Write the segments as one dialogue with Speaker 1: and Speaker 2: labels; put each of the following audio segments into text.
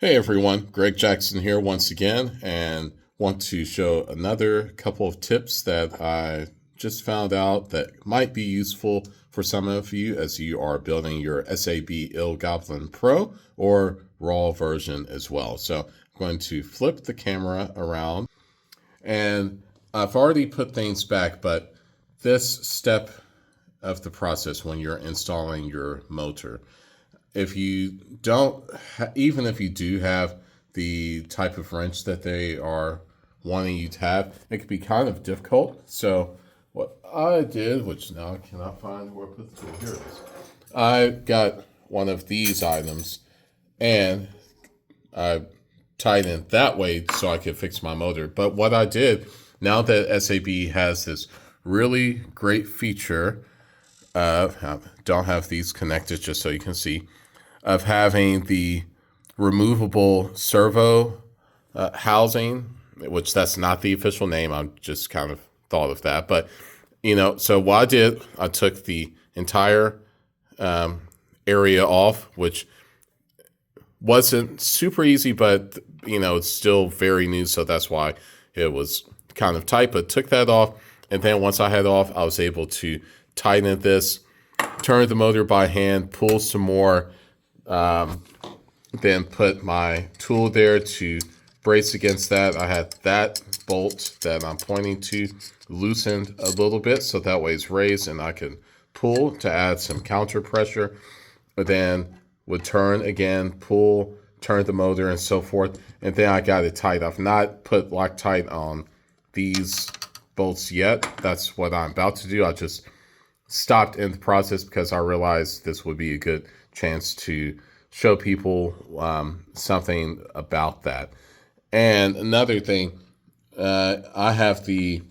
Speaker 1: Hey everyone, Greg Jackson here once again, and want to show another couple of tips that I just found out that might be useful for some of you as you are building your SAB Il Goblin Pro or raw version as well. So I'm going to flip the camera around, and I've already put things back, but this step of the process when you're installing your motor, if you don't, even if you do have the type of wrench that they are wanting you to have, it can be kind of difficult. So what I did, which now I cannot find where I put the tool, here it is. I got one of these items and I tightened that way so I could fix my motor. But what I did, now that SAB has this really great feature of, don't have these connected just so you can see, of having the removable servo housing, which that's not the official name. I'm just kind of thought of that. But, so what I did, I took the entire area off, which wasn't super easy, but, it's still very new. So that's why it was kind of tight, but took that off. And then once I had it off, I was able to tighten this, turn the motor by hand, pull some more, then put my tool there to brace against that. I had that bolt that I'm pointing to loosened a little bit so that way it's raised and I can pull to add some counter pressure, but then would turn again, pull, turn the motor and so forth, and then I got it tight. I've not put Loctite on these bolts yet. That's what I'm about to do. I just stopped in the process because I realized this would be a good chance to show people something about that. And another thing, I have the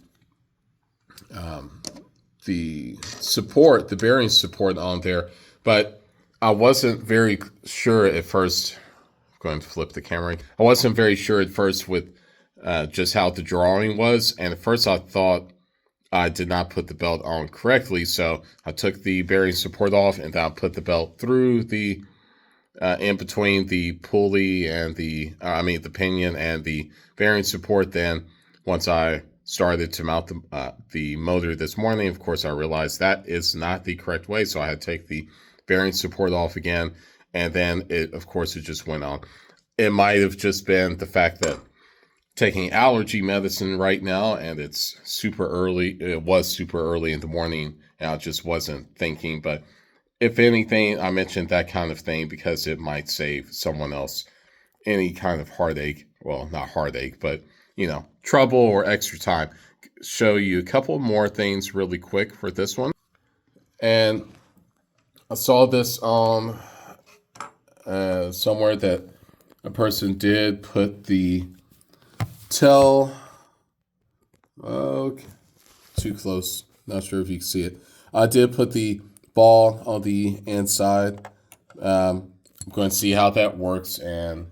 Speaker 1: support, the bearing support on there, but I wasn't very sure at first. I'm going to flip the camera. I wasn't very sure at first with just how the drawing was, and at first I thought I did not put the belt on correctly, so I took the bearing support off and then I put the belt through the in between the pulley and the pinion and the bearing support. Then once I started to mount the motor this morning, of course I realized that is not the correct way, so I had to take the bearing support off again, and then it just went on. It might have just been the fact that taking allergy medicine right now, and it's super early. It was super early in the morning, and I just wasn't thinking. But if anything, I mentioned that kind of thing because it might save someone else any kind of heartache. Well, not heartache, but, trouble or extra time. Show you a couple more things really quick for this one. And I saw this on somewhere that a person did put the okay, too close, not sure if you can see it. I did put the ball on the inside. I'm going to see how that works, and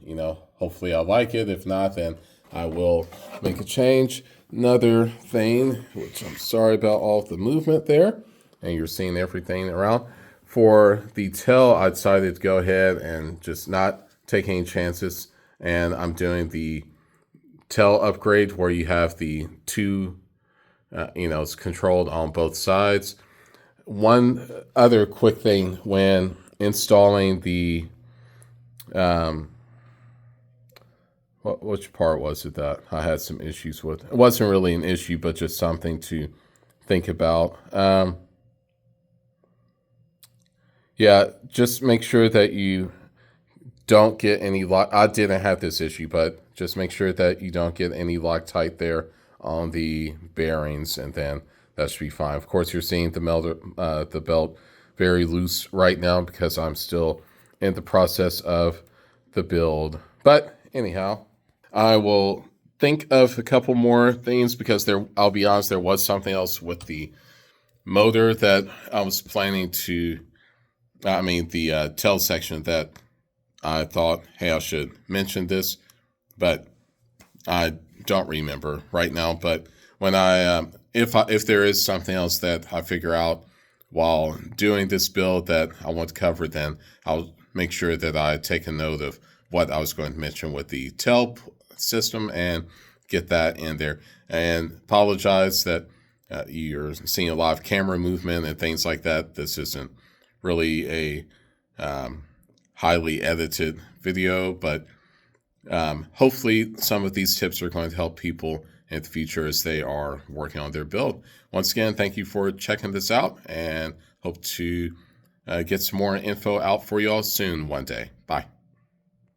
Speaker 1: hopefully I like it. If not, then I will make a change. Another thing, which I'm sorry about all the movement there, and you're seeing everything around. For the tail, I decided to go ahead and just not take any chances, and I'm doing the tail upgrade where you have the two, it's controlled on both sides. One other quick thing when installing the, which part was it that I had some issues with? It wasn't really an issue, but just something to think about. Yeah, just make sure that you don't get any I didn't have this issue, but just make sure that you don't get any Loctite there on the bearings, and then that should be fine. Of course, you're seeing the belt very loose right now because I'm still in the process of the build. But anyhow, I will think of a couple more things because I'll be honest, there was something else with the motor that I was planning to, the tail section that I thought, hey, I should mention this, but I don't remember right now. But when if there is something else that I figure out while doing this build that I want to cover, then I'll make sure that I take a note of what I was going to mention with the tail system and get that in there. And apologize that you're seeing a lot of camera movement and things like that. This isn't really a highly edited video, but hopefully some of these tips are going to help people in the future as they are working on their build. Once again, thank you for checking this out, and hope to get some more info out for you all soon one day.